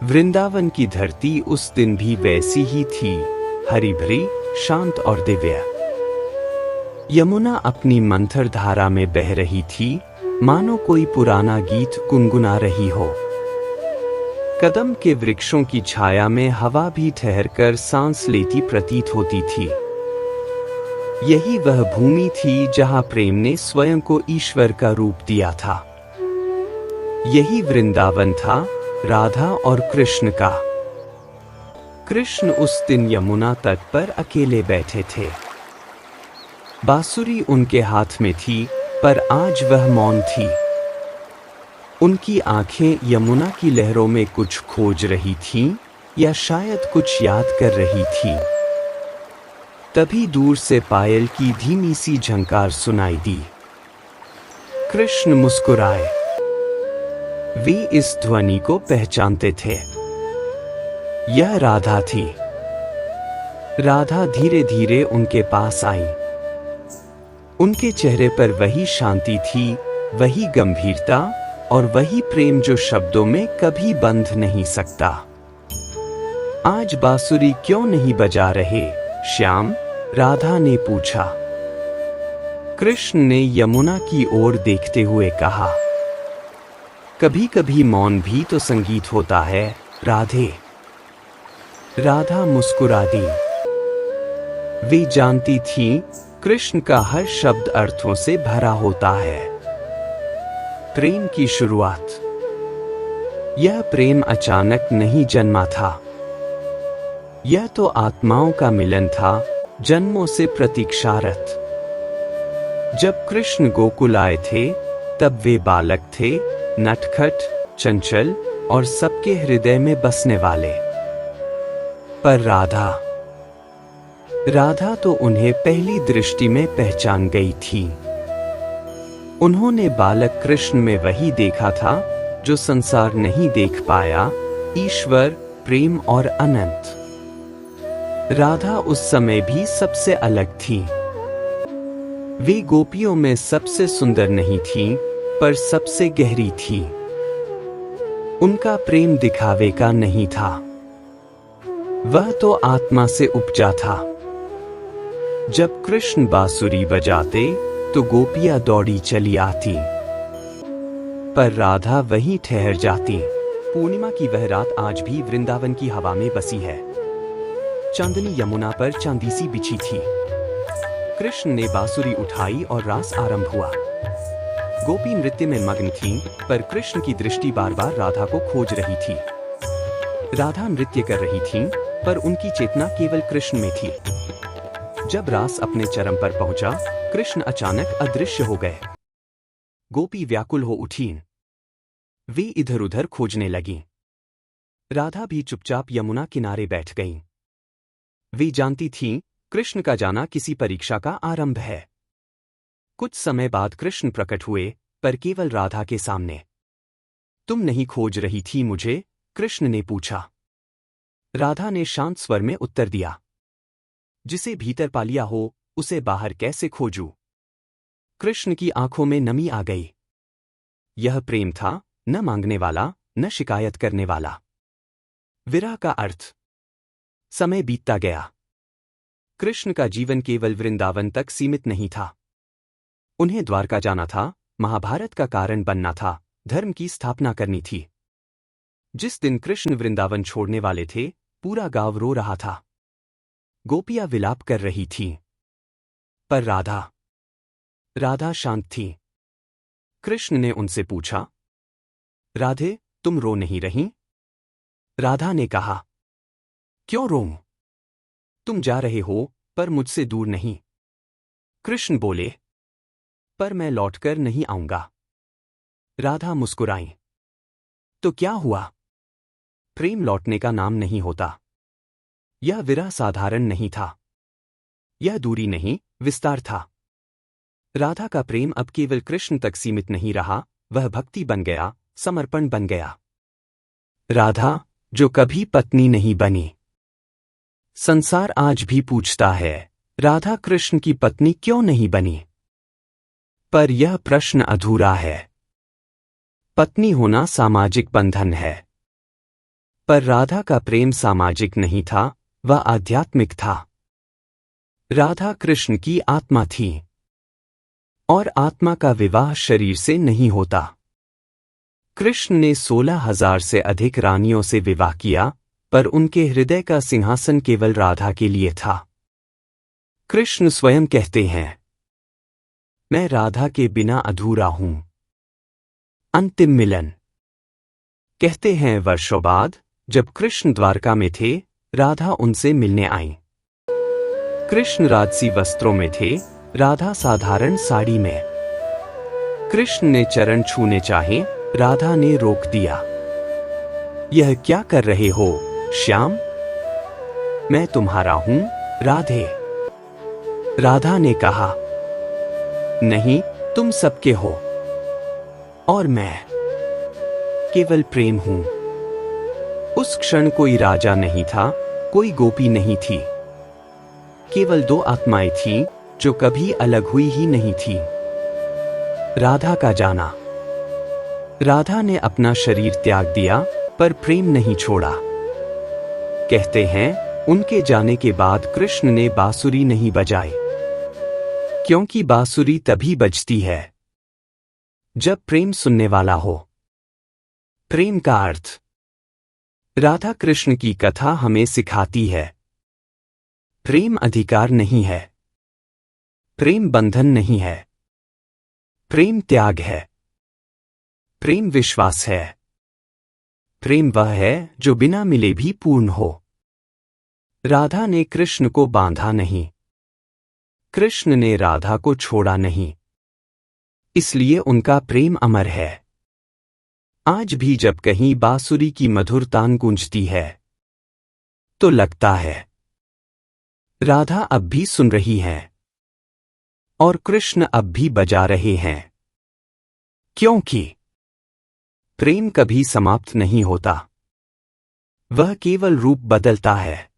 वृंदावन की धरती उस दिन भी वैसी ही थी, हरी भरी, शांत और दिव्य। यमुना अपनी मंथर धारा में बह रही थी, मानो कोई पुराना गीत गुनगुना रही हो। कदम के वृक्षों की छाया में हवा भी ठहरकर सांस लेती प्रतीत होती थी। यही वह भूमि थी जहां प्रेम ने स्वयं को ईश्वर का रूप दिया था। यही वृंदावन था, राधा और कृष्ण का। कृष्ण उस दिन यमुना तट पर अकेले बैठे थे। बांसुरी उनके हाथ में थी, पर आज वह मौन थी। उनकी आंखें यमुना की लहरों में कुछ खोज रही थीं, या शायद कुछ याद कर रही थीं। तभी दूर से पायल की धीमी सी झंकार सुनाई दी। कृष्ण मुस्कुराए। वे इस ध्वनि को पहचानते थे। यह राधा थी। राधा धीरे धीरे उनके पास आई। उनके चेहरे पर वही शांति थी, वही गंभीरता और वही प्रेम जो शब्दों में कभी बंध नहीं सकता। आज बांसुरी क्यों नहीं बजा रहे, श्याम? राधा ने पूछा। कृष्ण ने यमुना की ओर देखते हुए कहा, कभी कभी मौन भी तो संगीत होता है, राधे। राधा मुस्कुरा दी। वे जानती थीं, कृष्ण का हर शब्द अर्थों से भरा होता है। प्रेम की शुरुआत। यह प्रेम अचानक नहीं जन्मा था। यह तो आत्माओं का मिलन था, जन्मों से प्रतीक्षारत। जब कृष्ण गोकुल आए थे, तब वे बालक थे, नटखट, चंचल और सबके हृदय में बसने वाले। पर राधा तो उन्हें पहली दृष्टि में पहचान गई थी। उन्होंने बालक कृष्ण में वही देखा था जो संसार नहीं देख पाया, ईश्वर, प्रेम और अनंत। राधा उस समय भी सबसे अलग थी। वे गोपियों में सबसे सुंदर नहीं थी, पर सबसे गहरी थी। उनका प्रेम दिखावे का नहीं था, वह तो आत्मा से उपजा था। जब कृष्ण बांसुरी बजाते तो गोपियां दौड़ी चली आती, पर राधा वहीं ठहर जाती। पूर्णिमा की वह रात आज भी वृंदावन की हवा में बसी है। चांदनी यमुना पर चांदी सी बिछी थी। कृष्ण ने बांसुरी उठाई और रास आरंभ हुआ। गोपी नृत्य में मग्न थीं, पर कृष्ण की दृष्टि बार बार राधा को खोज रही थी। राधा नृत्य कर रही थीं, पर उनकी चेतना केवल कृष्ण में थी। जब रास अपने चरम पर पहुंचा, कृष्ण अचानक अदृश्य हो गए। गोपी व्याकुल हो उठीं। वे इधर उधर खोजने लगीं। राधा भी चुपचाप यमुना किनारे बैठ गईं। वे जानती थीं, कृष्ण का जाना किसी परीक्षा का आरंभ है। कुछ समय बाद कृष्ण प्रकट हुए, पर केवल राधा के सामने। तुम नहीं खोज रही थी मुझे? कृष्ण ने पूछा। राधा ने शांत स्वर में उत्तर दिया, जिसे भीतर पा लिया हो, उसे बाहर कैसे खोजूं? कृष्ण की आंखों में नमी आ गई। यह प्रेम था, न मांगने वाला, न शिकायत करने वाला। विरह का अर्थ। समय बीतता गया। कृष्ण का जीवन केवल वृंदावन तक सीमित नहीं था। उन्हें द्वारका जाना था, महाभारत का कारण बनना था, धर्म की स्थापना करनी थी। जिस दिन कृष्ण वृंदावन छोड़ने वाले थे, पूरा गांव रो रहा था। गोपियां विलाप कर रही थीं। पर राधा शांत थी। कृष्ण ने उनसे पूछा, राधे, तुम रो नहीं रही? राधा ने कहा, क्यों रोऊं? तुम जा रहे हो, पर मुझसे दूर नहीं। कृष्ण बोले, पर मैं लौटकर नहीं आऊंगा। राधा मुस्कुराई। तो क्या हुआ? प्रेम लौटने का नाम नहीं होता। यह विरह साधारण नहीं था। यह दूरी नहीं, विस्तार था। राधा का प्रेम अब केवल कृष्ण तक सीमित नहीं रहा, वह भक्ति बन गया, समर्पण बन गया। राधा, जो कभी पत्नी नहीं बनी। संसार आज भी पूछता है, राधा कृष्ण की पत्नी क्यों नहीं बनी? पर यह प्रश्न अधूरा है। पत्नी होना सामाजिक बंधन है। पर राधा का प्रेम सामाजिक नहीं था, वह आध्यात्मिक था। राधा कृष्ण की आत्मा थी, और आत्मा का विवाह शरीर से नहीं होता। कृष्ण ने 16,000 से अधिक रानियों से विवाह किया, पर उनके हृदय का सिंहासन केवल राधा के लिए था। कृष्ण स्वयं कहते हैं, मैं राधा के बिना अधूरा हूं। अंतिम मिलन। कहते हैं वर्षों बाद, जब कृष्ण द्वारका में थे, राधा उनसे मिलने आई। कृष्ण राजसी वस्त्रों में थे, राधा साधारण साड़ी में। कृष्ण ने चरण छूने चाहे, राधा ने रोक दिया। यह क्या कर रहे हो, श्याम? मैं तुम्हारा हूं, राधे। राधा ने कहा, नहीं, तुम सबके हो, और मैं केवल प्रेम हूं। उस क्षण कोई राजा नहीं था, कोई गोपी नहीं थी, केवल दो आत्माएं थीं जो कभी अलग हुई ही नहीं थी। राधा का जाना। राधा ने अपना शरीर त्याग दिया, पर प्रेम नहीं छोड़ा। कहते हैं, उनके जाने के बाद कृष्ण ने बांसुरी नहीं बजाई, क्योंकि बांसुरी तभी बजती है जब प्रेम सुनने वाला हो। प्रेम का अर्थ। राधा कृष्ण की कथा हमें सिखाती है, प्रेम अधिकार नहीं है, प्रेम बंधन नहीं है, प्रेम त्याग है, प्रेम विश्वास है, प्रेम वह है जो बिना मिले भी पूर्ण हो। राधा ने कृष्ण को बांधा नहीं, कृष्ण ने राधा को छोड़ा नहीं, इसलिए उनका प्रेम अमर है। आज भी जब कहीं बांसुरी की मधुर तान गूंजती है, तो लगता है राधा अब भी सुन रही हैं, और कृष्ण अब भी बजा रहे हैं, क्योंकि प्रेम कभी समाप्त नहीं होता, वह केवल रूप बदलता है।